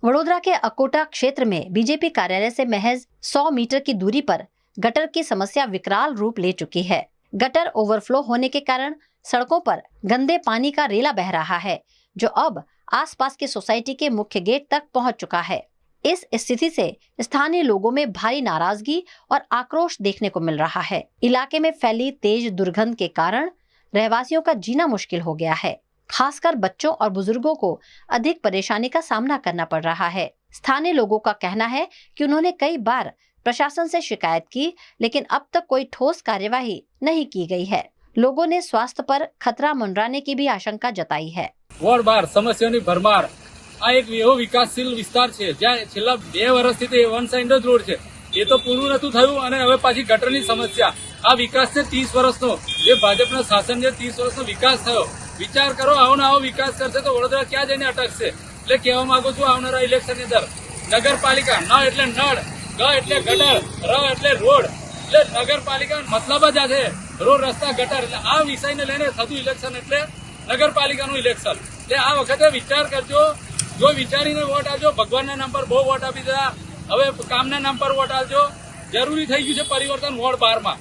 वडोदरा के अकोटा क्षेत्र में बीजेपी कार्यालय से महज 100 मीटर की दूरी पर गटर की समस्या विकराल रूप ले चुकी है। गटर ओवरफ्लो होने के कारण सड़कों पर गंदे पानी का रेला बह रहा है, जो अब आसपास के सोसाइटी के मुख्य गेट तक पहुंच चुका है। इस स्थिति से स्थानीय लोगों में भारी नाराजगी और आक्रोश देखने को मिल रहा है। इलाके में फैली तेज दुर्गंध के कारण रहवासियों का जीना मुश्किल हो गया है। खासकर बच्चों और बुजुर्गों को अधिक परेशानी का सामना करना पड़ रहा है। स्थानीय लोगों का कहना है कि उन्होंने कई बार प्रशासन से शिकायत की, लेकिन अब तक कोई ठोस कार्यवाही नहीं की गई है। लोगों ने स्वास्थ्य पर खतरा मंडराने की भी आशंका जताई है। वोर्ड बार समस्याओं भरमार आ एक एवो विकासशील विस्तार है ज्यां छेल्ला 2 વર્ષથી वन साइड ज रोड है। ये तो पूરું नतुं थयुं અને હવે પાછી ગટરની સમસ્યા। આ વિકાસ છે 30 વર્ષનો, જે ભાજપના શાસન જે 30 વર્ષનો વિકાસ થયો। વિચાર કરો, આવો વિકાસ કરશે તો વડોદરા ક્યાં જઈને અટકશે। એટલે કહેવા માંગુ છું, આવનારા ઇલેક્શનની અંદર નગરપાલિકા ન એટલે નળ, ગ એટલે ગટર, ર એટલે રોડ, એટલે નગરપાલિકા મતલબ જ આ છે રોડ, રસ્તા, ગટર। એટલે આ વિષયને લઈને થતું ઇલેક્શન એટલે નગરપાલિકાનું ઇલેક્શન। એટલે આ વખતે વિચાર કરજો, જો વિચારીને વોટ આપજો। ભગવાનના નામ પર બહુ વોટ આપી દીધા, હવે કામના નામ પર વોટ આપજો। જરૂરી થઈ ગયું છે પરિવર્તન વોર્ડ 12 માં।